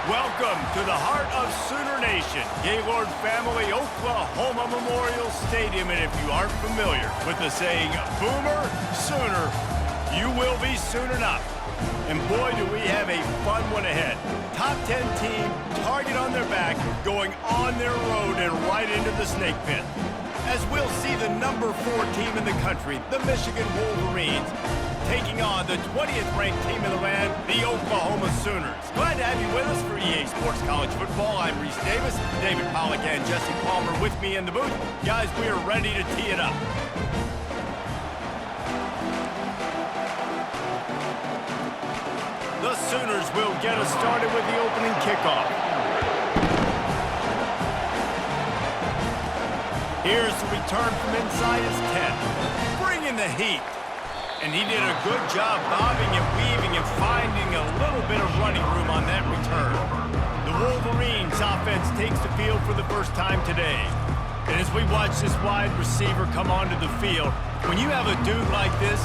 Welcome to the heart of Sooner Nation, Gaylord Family Oklahoma Memorial Stadium. And if you aren't familiar with the saying, Boomer Sooner, you will be soon enough. And boy, do we have a fun one ahead. Top 10 team, target on their back, going on their road and right into the snake pit. As we'll see the number 4 team in the country, the Michigan Wolverines, taking on the 20th ranked team in the land, the Oklahoma Sooners. Glad to have you with us for EA Sports College Football. I'm Reese Davis, David Pollack and Jesse Palmer with me in the booth. Guys, we are ready to tee it up. The Sooners will get us started with the opening kickoff. Here's the return from inside his 10. Bring in the heat. And he did a good job bobbing and weaving and finding a little bit of running room on that return. The Wolverines offense takes the field for the first time today. And as we watch this wide receiver come onto the field, when you have a dude like this,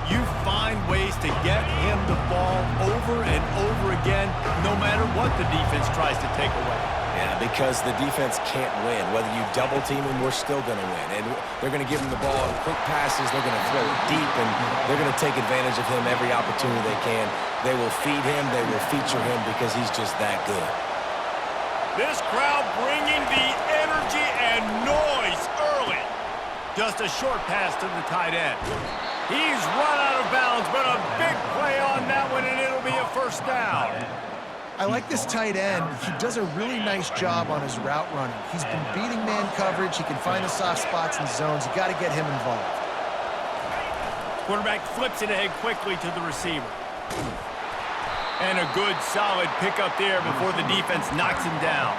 you find ways to get him the ball over and over again, no matter what the defense tries to take away. Yeah, because the defense can't win. Whether you double team him, we're still going to win. And they're going to give him the ball in quick passes. They're going to throw it deep, and they're going to take advantage of him every opportunity they can. They will feed him. They will feature him because he's just that good. This crowd bringing the energy and noise early. Just a short pass to the tight end. He's run out of bounds, but a big play on that one, and it'll be a first down. I like this tight end. He does a really nice job on his route running. He's been beating man coverage. He can find the soft spots and zones. You got to get him involved. Quarterback flips it ahead quickly to the receiver. And a good, solid pickup there before the defense knocks him down.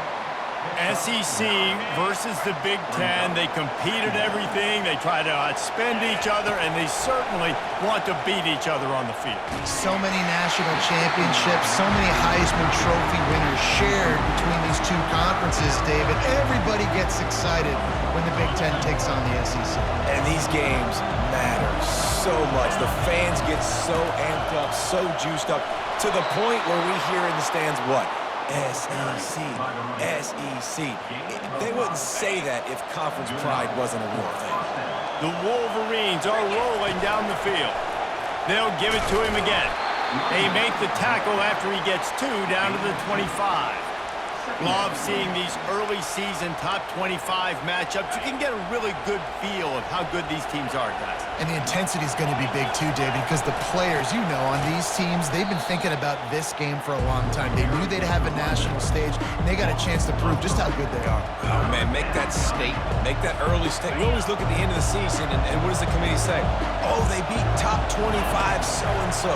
SEC versus the Big Ten. They compete at everything. They try to outspend each other, and they certainly want to beat each other on the field. So many national championships, so many Heisman Trophy winners shared between these two conferences, David. Everybody gets excited when the Big Ten takes on the SEC. And these games matter so much. The fans get so amped up, so juiced up, to the point where we hear in the stands what? SEC, SEC. They wouldn't say that if conference pride wasn't a real thing. The Wolverines are rolling down the field. They'll give it to him again. They make the tackle after he gets 2 down to the 25. Love seeing these early season top 25 matchups. You can get a really good feel of how good these teams are, guys. And the intensity is going to be big too, David, because the players, you know, on these teams, they've been thinking about this game for a long time. They knew they'd have a national stage, and they got a chance to prove just how good they are. Oh, man, make that statement. Make that early statement. We always look at the end of the season, and what does the committee say? Oh, they beat top 25 so-and-so.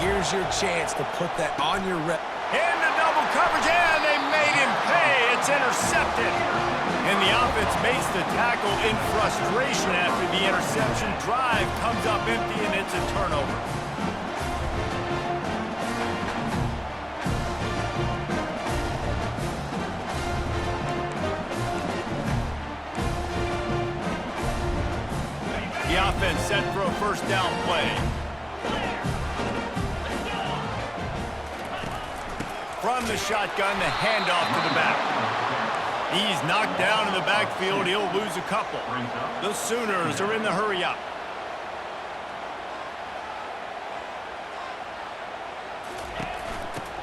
Here's your chance to put that on your rep. Into double coverage, and they made him pay. It's intercepted. And the offense makes the tackle in frustration after the interception. Drive comes up empty, and it's a turnover. The offense set for a first down play. From the shotgun, the handoff to the back. He's knocked down in the backfield. He'll lose a couple. The Sooners are in the hurry-up.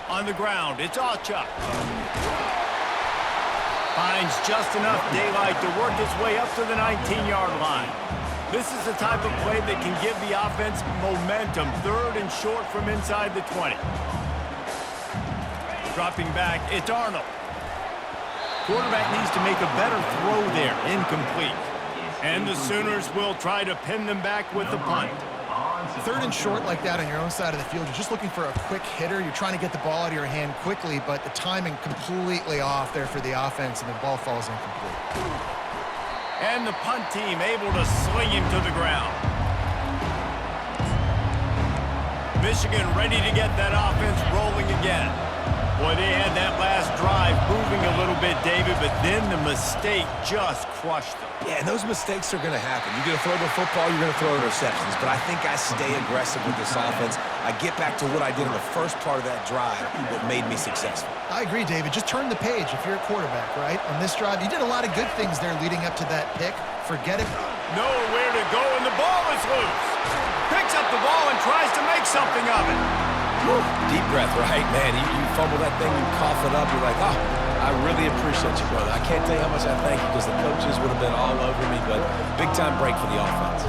On the ground, it's Alchuk. Finds just enough daylight to work his way up to the 19-yard line. This is the type of play that can give the offense momentum. 3rd and short from inside the 20. Dropping back, it's Arnold. Quarterback needs to make a better throw there. Incomplete. And the Sooners will try to pin them back with the punt. 3rd and short like that on your own side of the field, you're just looking for a quick hitter. You're trying to get the ball out of your hand quickly, but the timing completely off there for the offense, and the ball falls incomplete. And the punt team able to sling him to the ground. Michigan ready to get that offense rolling again. Boy, they had that last drive improving a little bit, David, but then the mistake just crushed them. Yeah, and those mistakes are going to happen. You're going to throw the football, you're going to throw interceptions. But I think I stay aggressive with this offense. I get back to what I did in the first part of that drive that made me successful. I agree, David. Just turn the page if you're a quarterback, right? On this drive, you did a lot of good things there leading up to that pick. Forget it. Nowhere to go, and the ball is loose. Picks up the ball and tries to make something of it. Whew. Deep breath, right? Man, you fumble that thing, you cough it up, you're like, oh, I really appreciate you, brother. I can't tell you how much I thank you because the coaches would have been all over me, but big-time break for the offense.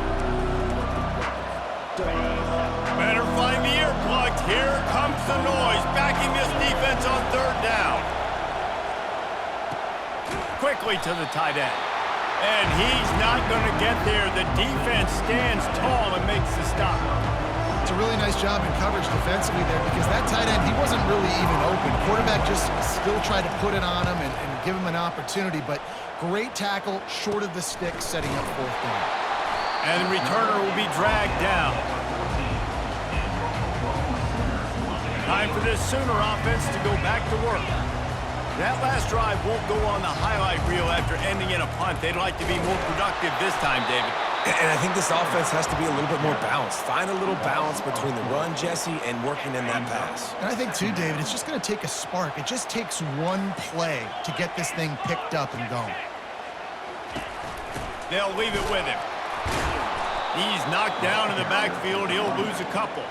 Better find the earplugs. Here comes the noise, backing this defense on third down. Quickly to the tight end. And he's not going to get there. The defense stands tall and makes the stop. It's a really nice job in coverage defensively there because that tight end, he wasn't really even open. Quarterback just still tried to put it on him and give him an opportunity, but great tackle, short of the stick, setting up fourth down. And the returner will be dragged down. Time for this Sooner offense to go back to work. That last drive won't go on the highlight reel after ending in a punt. They'd like to be more productive this time, David. And I think this offense has to be a little bit more balanced. Find a little balance between the run, Jesse, and working in that pass. And I think, too, David, it's just going to take a spark. It just takes one play to get this thing picked up and going. They'll leave it with him. He's knocked down in the backfield. He'll lose a couple.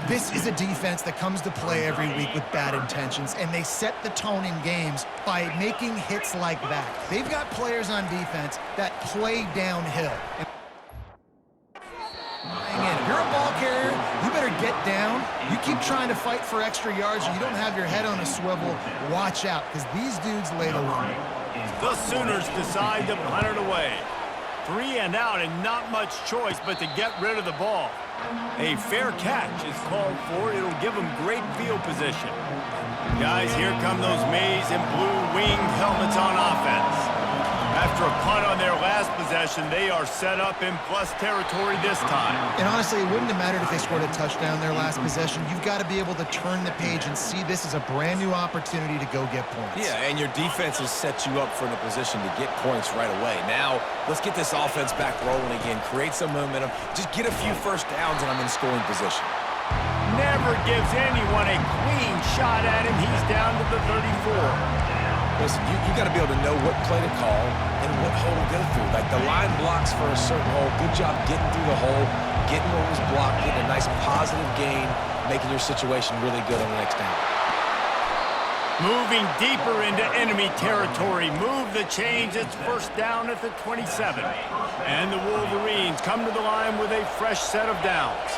This is a defense that comes to play every week with bad intentions, and they set the tone in games by making hits like that. They've got players on defense that play downhill. If you're a ball carrier, you better get down. You keep trying to fight for extra yards, or you don't have your head on a swivel. Watch out, because these dudes lay the line. The Sooners decide to punt it away. 3 and out, and not much choice but to get rid of the ball. A fair catch is called for. It'll give them great field position. Guys, here come those maize and blue winged helmets on offense. After a punt on their last possession, they are set up in plus territory this time. And honestly, it wouldn't have mattered if they scored a touchdown their last possession. You've got to be able to turn the page and see this as a brand new opportunity to go get points. Yeah, and your defense has set you up for a position to get points right away. Now, let's get this offense back rolling again, create some momentum, just get a few first downs, and I'm in scoring position. Never gives anyone a clean shot at him. He's down to the 34. Listen, you got to be able to know what play to call and what hole to go through. Like the line blocks for a certain hole. Good job getting through the hole, getting what was blocked, getting a nice positive gain, making your situation really good on the next down. Moving deeper into enemy territory. Move the chains. It's first down at the 27. And the Wolverines come to the line with a fresh set of downs.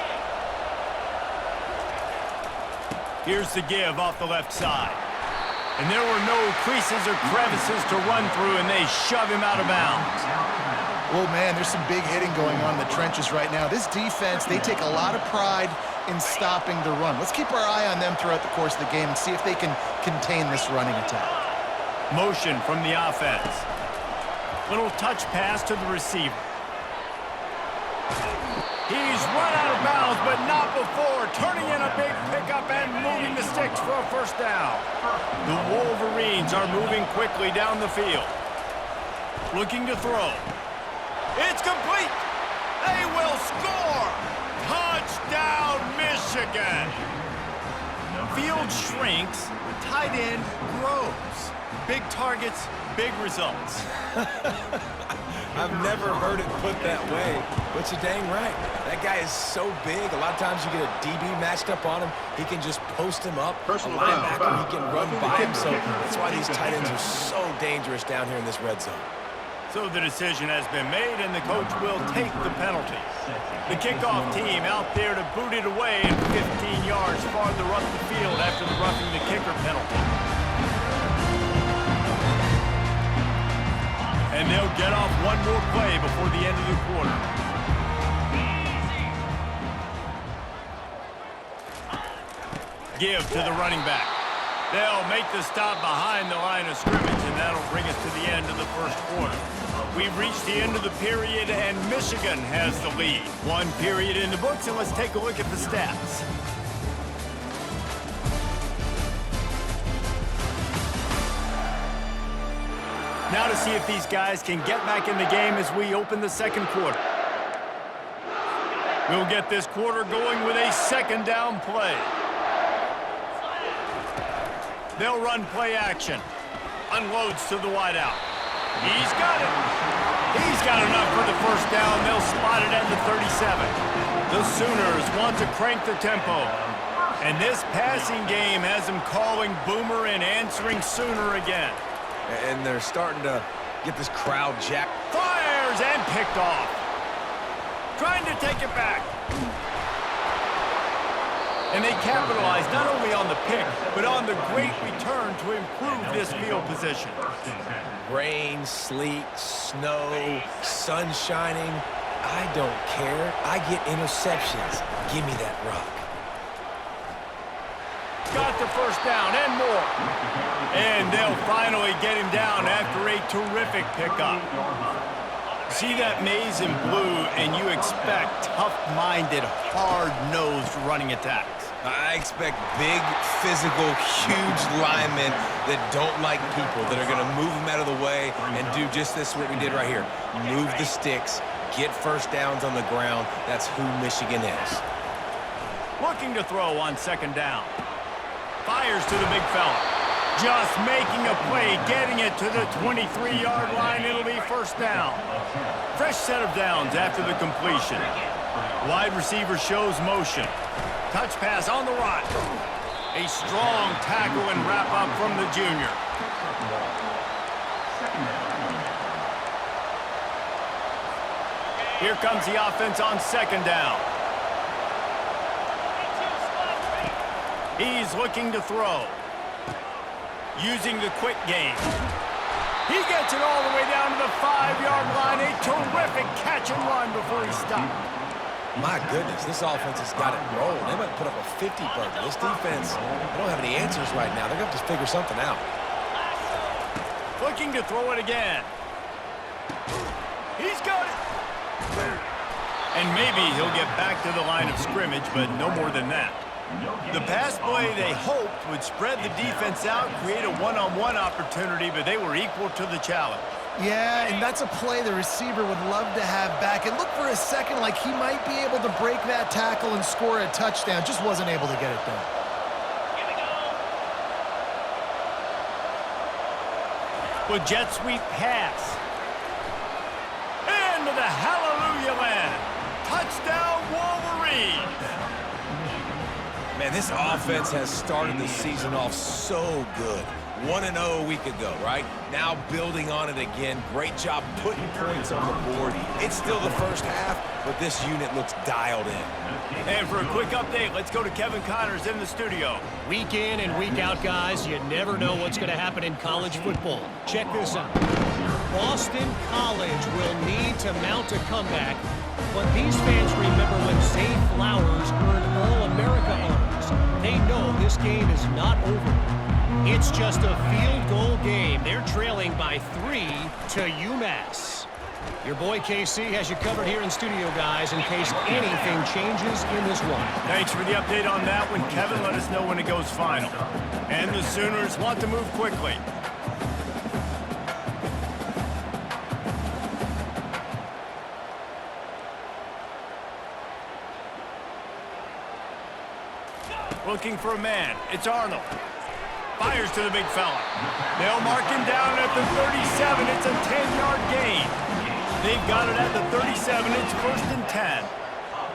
Here's the give off the left side. And there were no creases or crevices to run through, and they shove him out of bounds. Oh, man, there's some big hitting going on in the trenches right now. This defense, they take a lot of pride in stopping the run. Let's keep our eye on them throughout the course of the game and see if they can contain this running attack. Motion from the offense. Little touch pass to the receiver. He's run out of bounds, but not before. Turning in a big pickup and moving the sticks for a first down. The Wolverines are moving quickly down the field. Looking to throw. It's complete. They will score. Touchdown, Michigan. Field shrinks. Tight end grows. Big targets, big results. I've never heard it put that way, but you're dang right. That guy is so big. A lot of times you get a DB matched up on him. He can just post him up. A linebacker, he can run by him. So that's why these tight ends are so dangerous down here in this red zone. So the decision has been made, and the coach will take the penalty. The kickoff team out there to boot it away and 15 yards farther up the field after the roughing the kicker penalty. And they'll get off one more play before the end of the quarter. Give to the running back. They'll make the stop behind the line of scrimmage, and that'll bring us to the end of the first quarter. We've reached the end of the period, and Michigan has the lead. One period in the books, and let's take a look at the stats. Now to see if these guys can get back in the game as we open the second quarter. We'll get this quarter going with a second down play. They'll run play action. Unloads to the wideout. He's got it. He's got enough for the first down. They'll spot it at the 37. The Sooners want to crank the tempo. And this passing game has them calling Boomer and answering Sooner again. And they're starting to get this crowd jacked. Fires and picked off. Trying to take it back. And they capitalize not only on the pick, but on the great return to improve this field position. Rain, sleet, snow, sun shining. I don't care. I get interceptions. Give me that rock. Got the first down and more. And they'll finally get him down after a terrific pickup. See that maze in blue, and you expect tough-minded, hard-nosed running attacks. I expect big, physical, huge linemen that don't like people, that are going to move them out of the way and do just this, what we did right here. Move the sticks, get first downs on the ground. That's who Michigan is. Looking to throw on second down. Fires to the big fella. Just making a play, getting it to the 23-yard line. It'll be first down. Fresh set of downs after the completion. Wide receiver shows motion. Touch pass on the right. A strong tackle and wrap-up from the junior. Here comes the offense on second down. He's looking to throw. Using the quick game. He gets it all the way down to the 5-yard line. A terrific catch and run before he stopped. My goodness, this offense has got it rolled. They might put up a 50-burger. This defense, they don't have any answers right now. They're going to have to figure something out. Looking to throw it again. He's got it. And maybe he'll get back to the line of scrimmage, but no more than that. The pass play they hoped would spread the defense out, create a one-on-one opportunity, but they were equal to the challenge. Yeah, and that's a play the receiver would love to have back. And look for a second like he might be able to break that tackle and score a touchdown. Just wasn't able to get it done. With jet sweep pass. Into the hallelujah land. Touchdown Wolverines. Man, this offense has started the season off so good. 1-0 a week ago, right? Now building on it again. Great job putting points on the board. It's still the first half, but this unit looks dialed in. And for a quick update, let's go to Kevin Connors in the studio. Week in and week out, guys, you never know what's going to happen in college football. Check this out. Boston College will need to mount a comeback, but these fans remember when Zay Flowers earned All-America honors. They know this game is not over. It's just a field goal game. They're trailing by 3 to UMass. Your boy KC has you covered here in studio, guys, in case anything changes in this one. Thanks for the update on that one, Kevin. Let us know when it goes final. And the Sooners want to move quickly. Looking for a man. It's Arnold. Fires to the big fella. They'll mark him down at the 37. It's a 10-yard gain. They've got it at the 37. It's first and 10.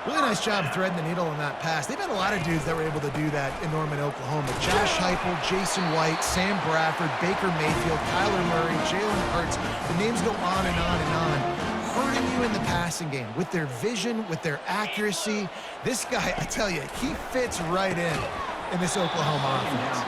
Really nice job threading the needle on that pass. They've had a lot of dudes that were able to do that in Norman, Oklahoma. Josh Heupel, Jason White, Sam Bradford, Baker Mayfield, Kyler Murray, Jalen Hurts. The names go on and on and on. Hurting you in the passing game with their vision, with their accuracy. This guy, I tell you, he fits right in this Oklahoma offense.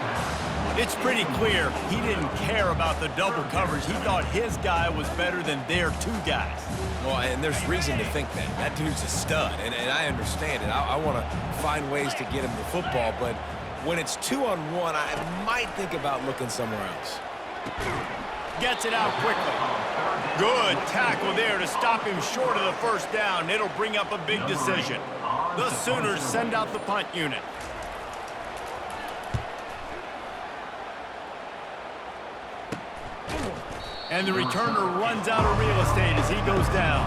It's pretty clear he didn't care about the double coverage. He thought his guy was better than their two guys. Well, and there's reason to think that. That dude's a stud, and I understand it. I want to find ways to get him the football, but when it's 2-on-1, I might think about looking somewhere else. Gets it out quickly. Good tackle there to stop him short of the first down. It'll bring up a big decision. The Sooners send out the punt unit. And the returner runs out of real estate as he goes down.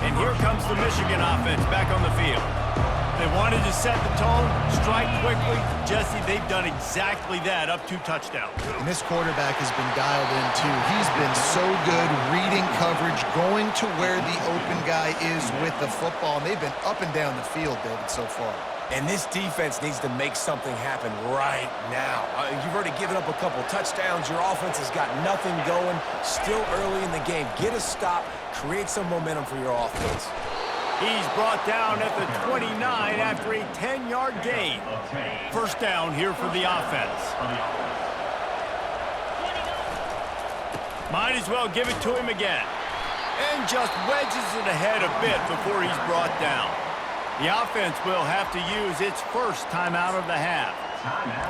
And here comes the Michigan offense back on the field. They wanted to set the tone, strike quickly. Jesse, they've done exactly that, up 2 touchdowns. And this quarterback has been dialed in, too. He's been so good reading coverage, going to where the open guy is with the football. And they've been up and down the field, David, so far. And this defense needs to make something happen right now. You've already given up a couple touchdowns. Your offense has got nothing going. Still early in the game. Get a stop. Create some momentum for your offense. He's brought down at the 29 after a 10-yard gain. First down here for the offense. Might as well give it to him again. And just wedges it ahead a bit before he's brought down. The offense will have to use its first timeout of the half.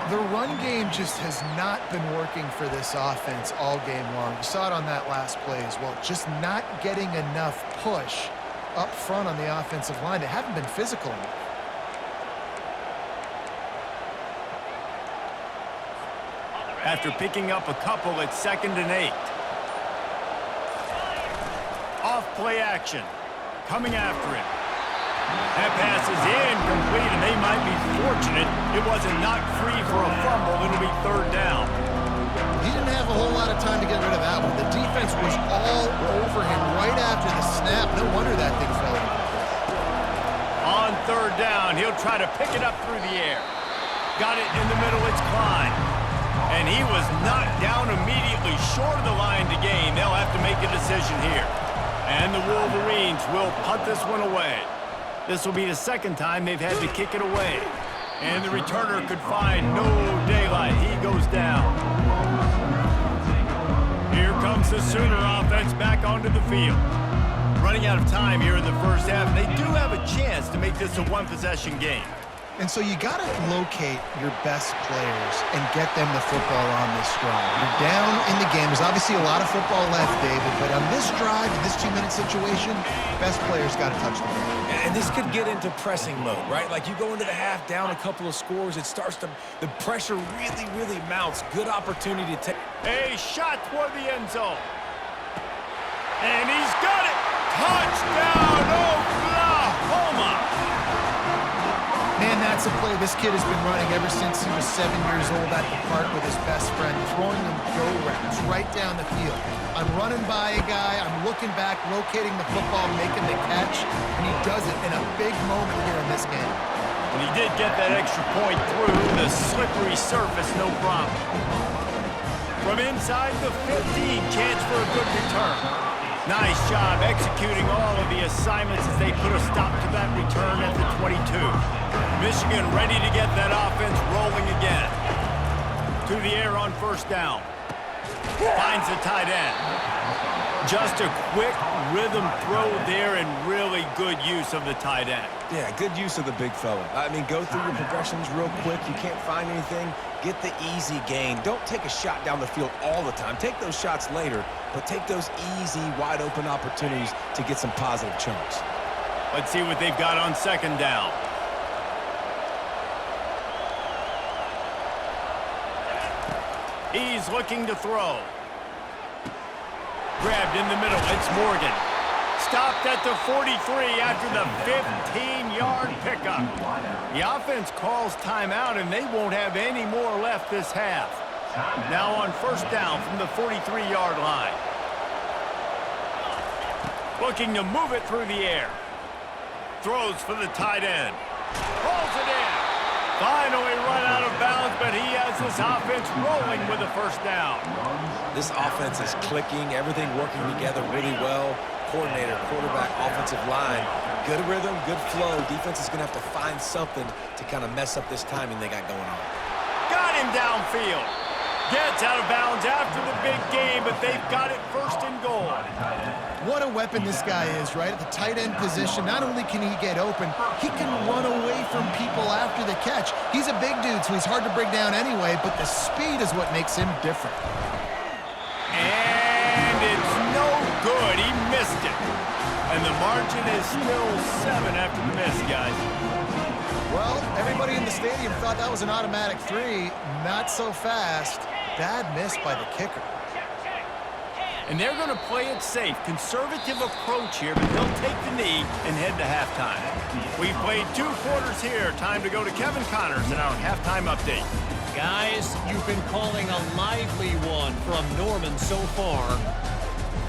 The run game just has not been working for this offense all game long. You saw it on that last play as well. Just not getting enough push up front on the offensive line. They haven't been physical enough. After picking up a couple at 2nd and 8. Off play action. Coming after him. That pass is incomplete, and they might be fortunate it wasn't knocked free for a fumble. It'll be 3rd down. He didn't have a whole lot of time to get rid of that one. The defense was all over him right after the snap. No wonder that thing fell incomplete. On 3rd down, he'll try to pick it up through the air. Got it in the middle, it's Klein. And he was knocked down immediately short of the line to gain. They'll have to make a decision here. And the Wolverines will punt this one away. This will be the 2nd time they've had to kick it away. And the returner could find no daylight. He goes down. Here comes the Sooner offense back onto the field. Running out of time here in the first half. They do have a chance to make this a 1-possession game. And so you got to locate your best players and get them the football on this drive. You're down in the game. There's obviously a lot of football left, David, but on this drive, in this 2-minute situation, best players got to touch the ball. And this could get into pressing mode, right? Like you go into the half down a couple of scores, it starts to, the pressure really mounts. Good opportunity to take. A shot toward the end zone. And he's got it. Touchdown, Oklahoma. Man, that's a play this kid has been running ever since he was 7 years old at the park with his best friend, throwing them go routes right down the field. I'm running by a guy, I'm looking back, locating the football, making the catch, and he does it in a big moment here in this game. And he did get that extra point through the slippery surface, no problem. From inside the 15, chance for a good return. Nice job executing all of the assignments as they put a stop to that return at the 22. Michigan ready to get that offense rolling again. To the air on 1st down. Finds the tight end. Just a quick rhythm throw there and really good use of the tight end. Yeah, good use of the big fella. I mean, go through your progressions real quick. You can't find anything. Get the easy gain. Don't take a shot down the field all the time. Take those shots later, but take those easy, wide-open opportunities to get some positive chunks. Let's see what they've got on 2nd down. He's looking to throw. Grabbed in the middle. It's Morgan. Stopped at the 43 after the 15-yard pickup. The offense calls timeout, and they won't have any more left this half. Now on 1st down from the 43-yard line. Looking to move it through the air. Throws for the tight end. Pulls it in. Finally run out of bounds, but he has this offense rolling with a 1st down. This offense is clicking, everything working together really well. Coordinator, quarterback, offensive line. Good rhythm, good flow. Defense is going to have to find something to kind of mess up this timing they got going on. Got him downfield. Gets out of bounds after the big game, but they've got it 1st and goal. What a weapon this guy is, right? At the tight end position, not only can he get open, he can run away from people after the catch. He's a big dude, so he's hard to bring down anyway, but the speed is what makes him different. And it's no good. He missed it. And the margin is still 7 after the miss, guys. Well, everybody in the stadium thought that was an automatic 3. Not so fast. bad miss by the kicker. And they're going to play it safe. Conservative approach here, but they'll take the knee and head to halftime. We've played 2 quarters here. Time to go to Kevin Connors in our halftime update. Guys, you've been calling a lively one from Norman so far.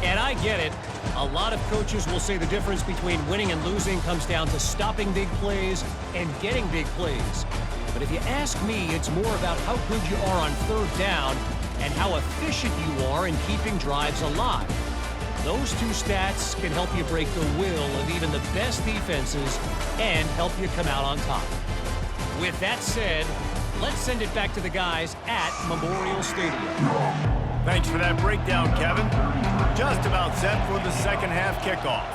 And I get it. A lot of coaches will say the difference between winning and losing comes down to stopping big plays and getting big plays. But if you ask me, it's more about how good you are on third down and how efficient you are in keeping drives alive. Those 2 stats can help you break the will of even the best defenses and help you come out on top. With that said, let's send it back to the guys at Memorial Stadium. Thanks for that breakdown, Kevin. Just about set for the second half kickoff.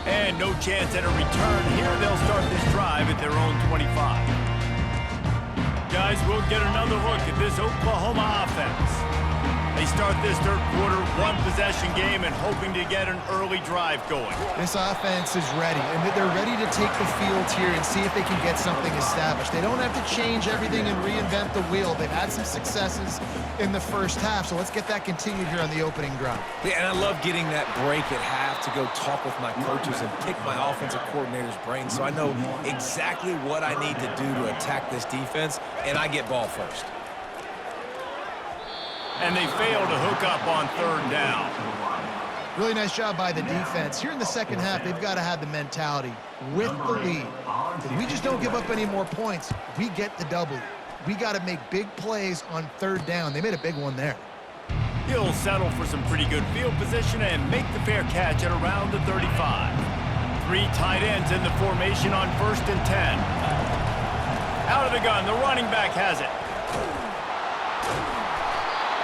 And no chance at a return here. They'll start this drive at their own 25. Guys, we'll get another look at this Oklahoma offense. They start this third quarter, 1-possession game, and hoping to get an early drive going. This offense is ready, and they're ready to take the field here and see if they can get something established. They don't have to change everything and reinvent the wheel. They've had some successes in the first half, so let's get that continued here on the opening drive. Yeah, and I love getting that break at half to go talk with my coaches and pick my offensive coordinator's brain so I know exactly what I need to do to attack this defense, and I get ball first. And they fail to hook up on third down. Really nice job by the defense. Here in the second half, they've got to have the mentality with the lead. If we just don't give up any more points, we get the W. We got to make big plays on third down. They made a big one there. He'll settle for some pretty good field position and make the fair catch at around the 35. 3 tight ends in the formation on 1st and 10. Out of the gun, the running back has it.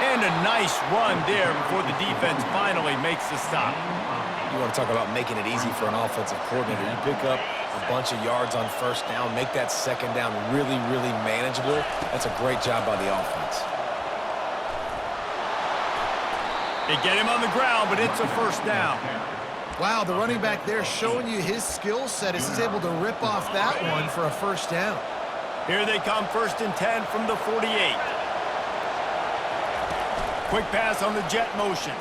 And a nice run there before the defense finally makes the stop. You want to talk about making it easy for an offensive coordinator. You pick up a bunch of yards on first down, make that second down really, really manageable. That's a great job by the offense. They get him on the ground, but it's a first down. Wow, the running back there showing you his skill set as he's able to rip off that one for a first down. Here they come, 1st and 10 from the 48. Quick pass on the jet motion.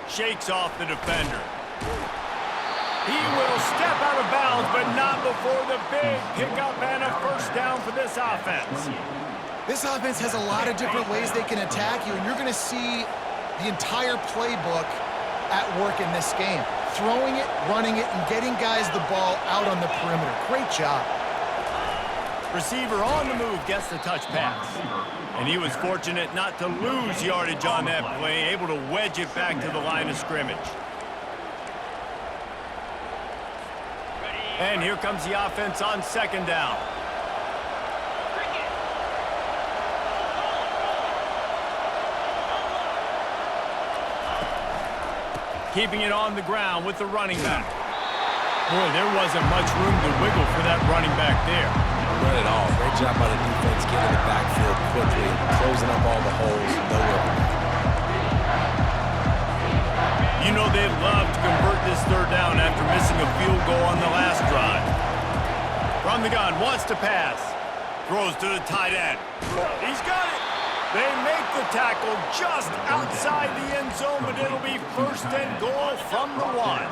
Shakes off the defender. He will step out of bounds, but not before the big pickup and a first down for this offense. This offense has a lot of different ways they can attack you, and you're going to see the entire playbook at work in this game. Throwing it, running it, and getting guys the ball out on the perimeter. Great job. Receiver on the move gets the touch pass. And he was fortunate not to lose yardage on that play, able to wedge it back to the line of scrimmage. And here comes the offense on 2nd down. Keeping it on the ground with the running back. Boy, there wasn't much room to wiggle for that running back there. Run it all. Great job by the defense getting the backfield quickly, closing up all the holes. Nowhere. You know they'd love to convert this third down after missing a field goal on the last drive. From the gun, wants to pass. Throws to the tight end. He's got it. They make the tackle just outside the end zone, but it'll be 1st and goal from the 1.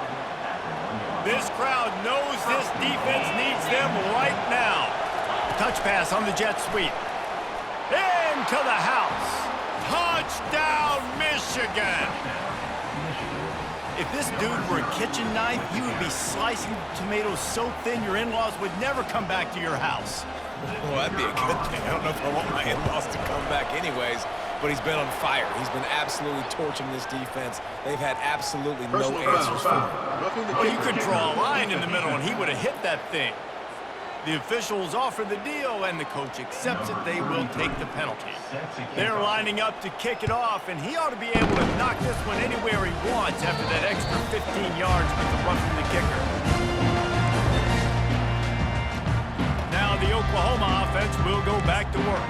This crowd knows this defense needs them right now. Touch pass on the jet sweep. Into the house. Touchdown, Michigan. If this dude were a kitchen knife, he would be slicing tomatoes so thin your in-laws would never come back to your house. Well, that'd be a good thing. I don't know if I want my in-laws to come back anyways, but he's been on fire. He's been absolutely torching this defense. They've had absolutely no answers for him. Well, you could draw a line in the middle, and he would have hit that thing. The officials offer the deal, and the coach accepts it. They will take the penalty. They're lining up to kick it off, and he ought to be able to knock this one anywhere he wants after that extra 15 yards with the run from the kicker. Now the Oklahoma offense will go back to work.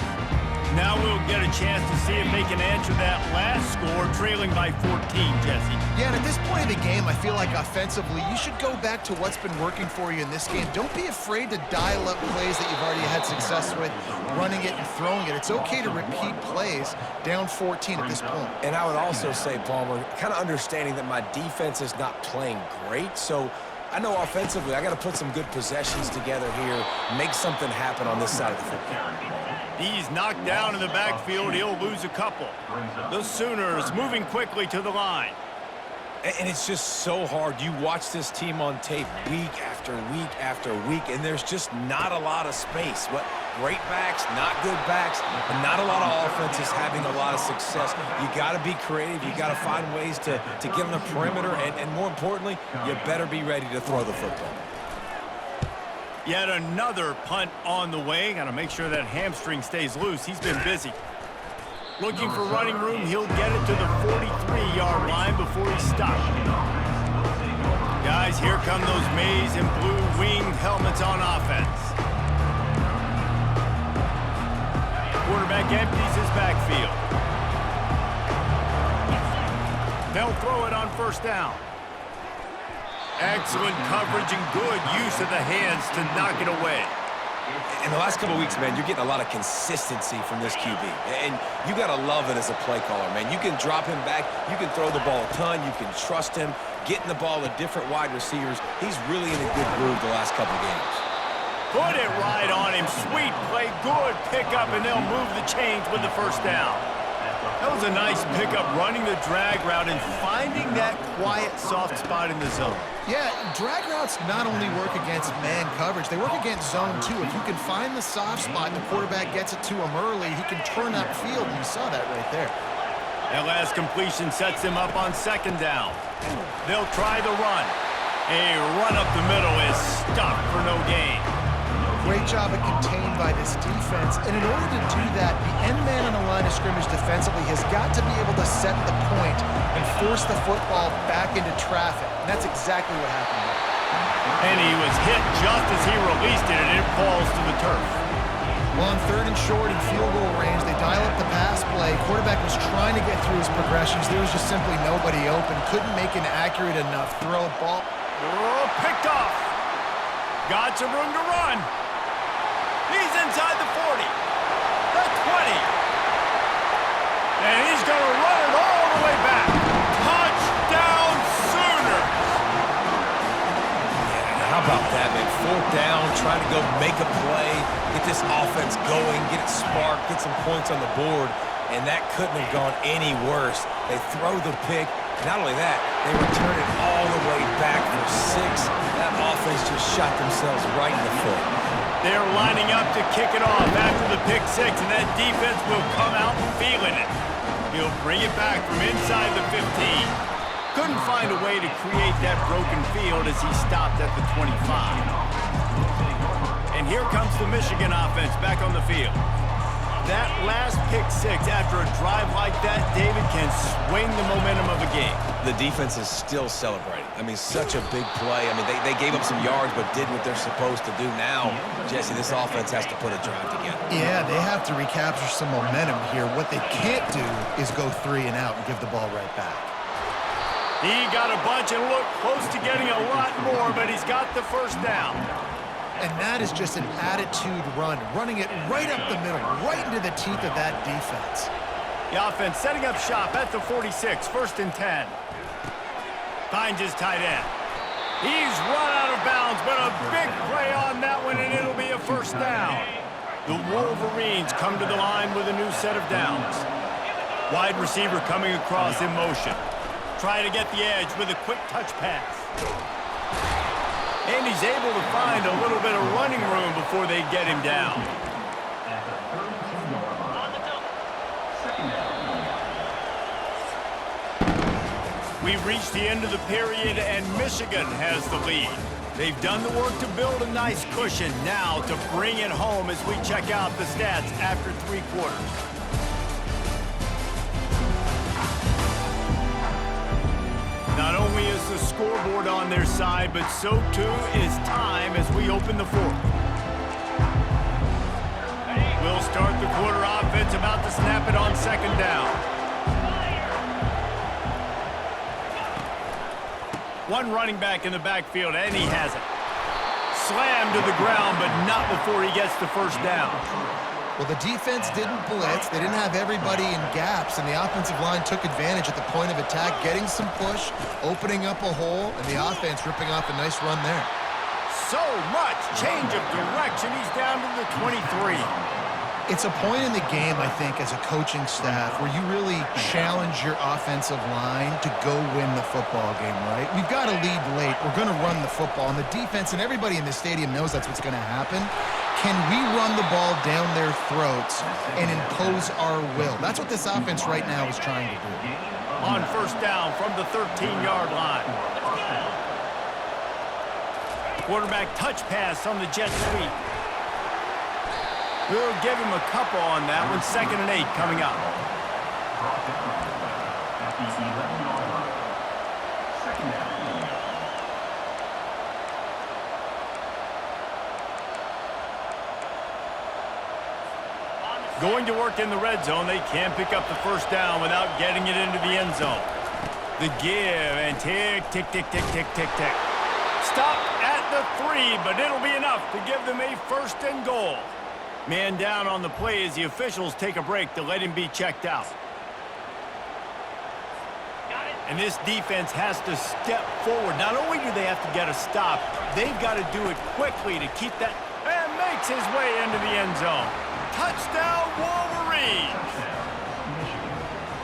Now we'll get a chance to see if they can answer that last score, trailing by 14, Jesse. Yeah, and at this point in the game, I feel like offensively, you should go back to what's been working for you in this game. Don't be afraid to dial up plays that you've already had success with, running it and throwing it. It's okay to repeat plays down 14 at this point. And I would also say, Palmer, kind of understanding that my defense is not playing great, so I know offensively I got to put some good possessions together here, make something happen on this side of the football. He's knocked down in the backfield. He'll lose a couple. The Sooners moving quickly to the line. And it's just so hard. You watch this team on tape week after week after week, and there's just not a lot of space. What great backs, not good backs, and not a lot of offenses having a lot of success. You got to be creative. You got to find ways to get on the perimeter, and more importantly, you better be ready to throw the football. Yet another punt on the way. Got to make sure that hamstring stays loose. He's been busy. Looking for running room. He'll get it to the 43-yard line before he's stopped. Guys, here come those maize and blue winged helmets on offense. Quarterback empties his backfield. They'll throw it on first down. Excellent coverage and good use of the hands to knock it away. In the last couple of weeks, man, you're getting a lot of consistency from this QB. And you got to love it as a play caller, man. You can drop him back. You can throw the ball a ton. You can trust him. Getting the ball to different wide receivers. He's really in a good groove the last couple of games. Put it right on him. Sweet play. Good pickup, and they'll move the chains with the first down. That was a nice pickup, running the drag route and finding that quiet, soft spot in the zone. Yeah, drag routes not only work against man coverage, they work against zone too. If you can find the soft spot and the quarterback gets it to him early, he can turn upfield, and you saw that right there. That last completion sets him up on second down. They'll try the run. A run up the middle is stopped for no gain. Great job of contained by this defense, and in order to do that, the end man on the line of scrimmage defensively has got to be able to set the point and force the football back into traffic, and that's exactly what happened there. And he was hit just as he released it, and it falls to the turf. Well, on third and short and field goal range, they dial up the pass play. Quarterback was trying to get through his progressions. There was just simply nobody open. Couldn't make an accurate enough throw. Ball. Oh, picked off. Got some room to run. He's inside the 40, the 20, and he's going to run it all the way back. Touchdown, Sooners! Yeah, how about that, man? Fourth down, trying to go make a play, get this offense going, get it sparked, get some points on the board, and that couldn't have gone any worse. They throw the pick. Not only that, they return it all the way back for 6. That offense just shot themselves right in the foot. They're lining up to kick it off after the pick 6, and that defense will come out feeling it. He'll bring it back from inside the 15. Couldn't find a way to create that broken field as he stopped at the 25. And here comes the Michigan offense back on the field. That last pick 6 after a drive like that, David, can swing the momentum of a game. The defense is still celebrating. I mean, such a big play. I mean, they gave up some yards but did what they're supposed to do. Now, Jesse, this offense has to put a drive together. Yeah, they have to recapture some momentum here. What they can't do is go 3 and out and give the ball right back. He got a bunch and looked close to getting a lot more, but he's got the first down. And that is just an attitude run, running it right up the middle, right into the teeth of that defense. The offense setting up shop at the 46, 1st and 10. Finds his tight end. He's run out of bounds, but a big play on that one, and it'll be a first down. The Wolverines come to the line with a new set of downs. Wide receiver coming across in motion. Try to get the edge with a quick touch pass. And he's able to find a little bit of running room before they get him down. We've reached the end of the period, and Michigan has the lead. They've done the work to build a nice cushion. Now to bring it home as we check out the stats after 3 quarters. Not only is the scoreboard on their side, but so too is time as we open the 4th. will start the quarter offense, about to snap it on second down. One running back in the backfield, and he has it. Slammed to the ground, but not before he gets the first down. Well, the defense didn't blitz. They didn't have everybody in gaps, and the offensive line took advantage at the point of attack, getting some push, opening up a hole, and the offense ripping off a nice run there. So much change of direction. He's down to the 23. It's a point in the game, I think, as a coaching staff where you really challenge your offensive line to go win the football game, right? We've got to lead late. We're going to run the football. And the defense and everybody in the stadium knows that's what's going to happen. Can we run the ball down their throats and impose our will? That's what this offense right now is trying to do. On first down from the 13-yard line. Quarterback touch pass on the jet sweep. We'll give him a couple on that one. 2nd and 8 coming up. Going to work in the red zone. They can't pick up the first down without getting it into the end zone. The give and tick, tick, tick, tick, tick, tick, tick. Stop at the 3, but it'll be enough to give them a 1st and goal. Man down on the play as the officials take a break to let him be checked out. And this defense has to step forward. Not only do they have to get a stop, they've got to do it quickly to keep that, and makes his way into the end zone. Touchdown, Wolverines!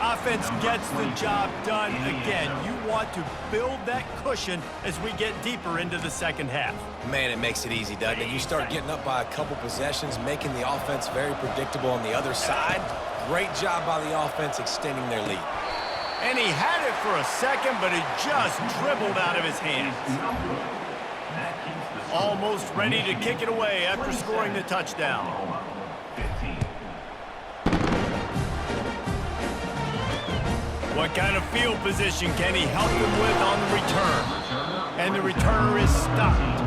Offense gets the job done again. You want to build that cushion as we get deeper into the second half. Man, it makes it easy, doesn't it? You start getting up by a couple possessions, making the offense very predictable on the other side. Great job by the offense extending their lead. And he had it for a second, but it just dribbled out of his hands. Almost ready to kick it away after scoring the touchdown. What kind of field position can he help them with on the return? And the returner is stopped.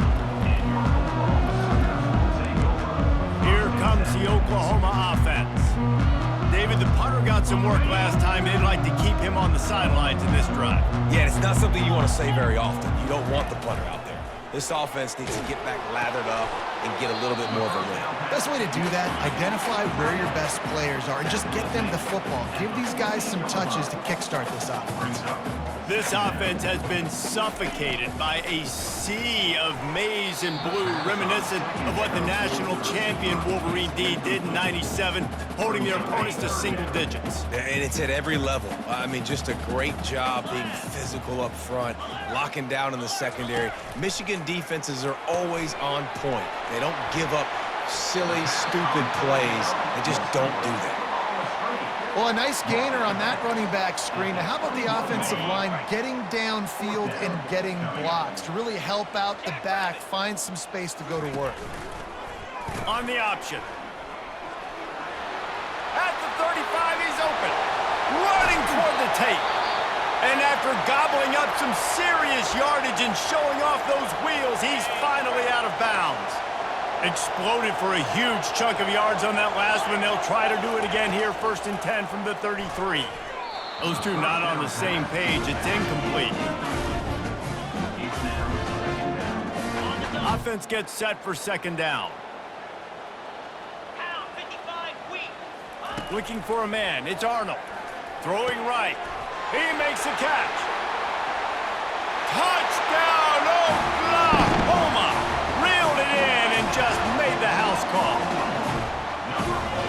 Here comes the Oklahoma offense. David, the punter got some work last time. They'd like to keep him on the sidelines in this drive. Yeah, it's not something you want to say very often. You don't want the punter out there. This offense needs to get back lathered up and get a little bit more of a win. Best way to do that, identify where your best players are and just get them the football. Give these guys some touches to kickstart this offense. This offense has been suffocated by a sea of maize and blue, reminiscent of what the national champion Wolverine D did in '97, holding their opponents to single digits. And it's at every level. I mean, just a great job being physical up front, locking down in the secondary. Michigan defenses are always on point. They don't give up silly, stupid plays. They just don't do that. Well, a nice gainer on that running back screen. Now, how about the offensive line getting downfield and getting blocks to really help out the back, find some space to go to work? On the option. At the 35, he's open. Running toward the tape. And after gobbling up some serious yardage and showing off those wheels, he's finally out of bounds. Exploded for a huge chunk of yards on that last one. They'll try to do it again here, 1st and 10 from the 33. Those two not on the same page. It's incomplete. Offense gets set for 2nd down. Looking for a man. It's Arnold. Throwing right. He makes the catch. Touchdown, Oklahoma! Reeled it in and just made the house call.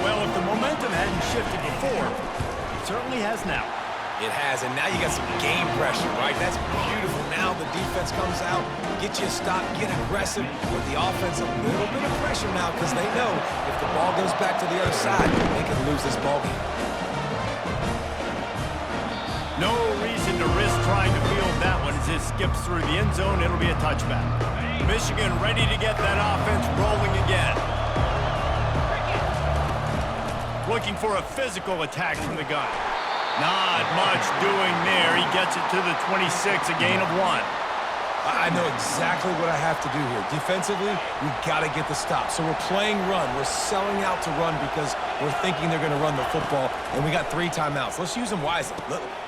Well, if the momentum hadn't shifted before, it certainly has now. It has, and now you got some game pressure, right? That's beautiful. Now the defense comes out, get you a stop, get aggressive. With the offense, a little bit of pressure now because they know if the ball goes back to the other side, they can lose this ball game. No reason to risk trying to field that one as it skips through the end zone. It'll be a touchback. Michigan ready to get that offense rolling again. Looking for a physical attack from the gun. Not much doing there. He gets it to the 26, a gain of 1. I know exactly what I have to do here. Defensively, we got to get the stop. So we're playing run. We're selling out to run because we're thinking they're going to run the football, and we got 3 timeouts. Let's use them wisely.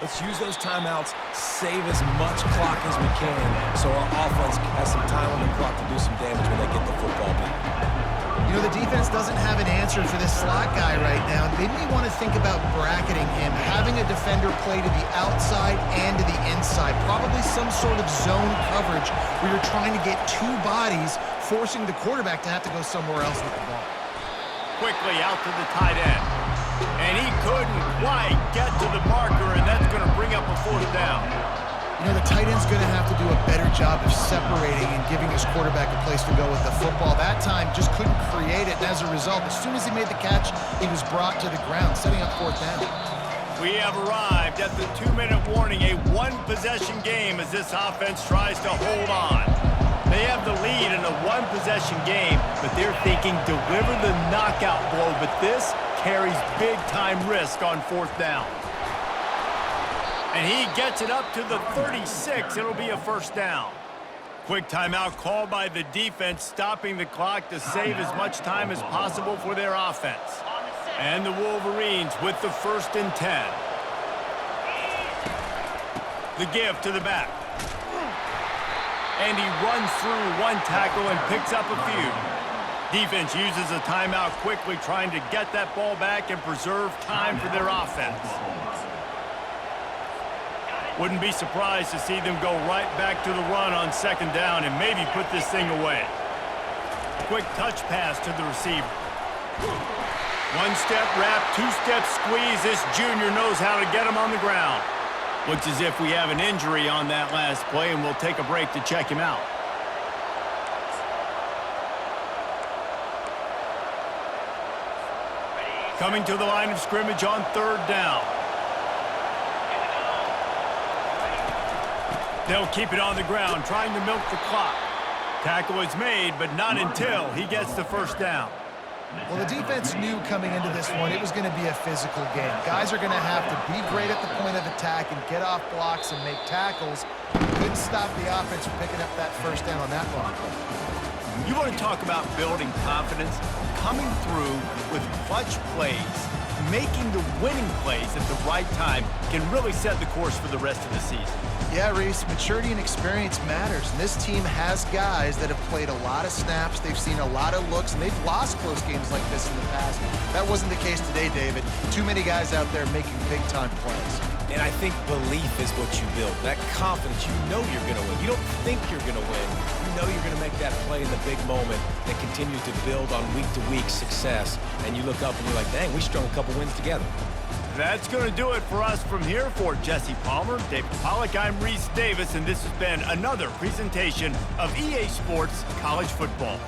Let's use those timeouts, save as much clock as we can so our offense has some time on the clock to do some damage when they get the football back. You know, the defense doesn't have an answer for this slot guy right now. They may want to think about bracketing him, having a defender play to the outside and to the inside, probably some sort of zone coverage where you're trying to get 2 bodies, forcing the quarterback to have to go somewhere else with the ball. Quickly out to the tight end. And he couldn't quite get to the marker, and that's going to bring up a 4th down. You know, the tight end's going to have to do a better job of separating and giving his quarterback a place to go with the football. That time just couldn't create it, and as a result, as soon as he made the catch, he was brought to the ground, setting up 4th down. We have arrived at the 2-minute warning, a 1-possession game as this offense tries to hold on. They have the lead in a 1-possession game, but they're thinking deliver the knockout blow, but this carries big-time risk on 4th down. And he gets it up to the 36. It'll be a 1st down. Quick timeout called by the defense, stopping the clock to save as much time as possible for their offense. And the Wolverines with the 1st and 10. The give to the back. And he runs through 1 tackle and picks up a few. Defense uses a timeout quickly, trying to get that ball back and preserve time for their offense. Wouldn't be surprised to see them go right back to the run on 2nd down and maybe put this thing away. Quick touch pass to the receiver. 1-step wrap, 2-step squeeze. This junior knows how to get him on the ground. Looks as if we have an injury on that last play, and we'll take a break to check him out. Coming to the line of scrimmage on 3rd down. They'll keep it on the ground, trying to milk the clock. Tackle is made, but not until he gets the 1st down. Well, the defense knew coming into this one it was going to be a physical game. Guys are going to have to be great at the point of attack and get off blocks and make tackles. Couldn't stop the offense from picking up that 1st down on that long play. You want to talk about building confidence? Coming through with clutch plays, making the winning plays at the right time can really set the course for the rest of the season. Yeah, Reese, maturity and experience matters. And this team has guys that have played a lot of snaps. They've seen a lot of looks, and they've lost close games like this in the past. That wasn't the case today, David. Too many guys out there making big-time plays. And I think belief is what you build. That confidence, you know you're going to win. You don't think you're going to win. You know you're going to make that play in the big moment that continues to build on week-to-week success. And you look up and you're like, dang, we strung a couple wins together. That's going to do it for us from here. For Jesse Palmer, David Pollack, I'm Reese Davis, and this has been another presentation of EA Sports College Football.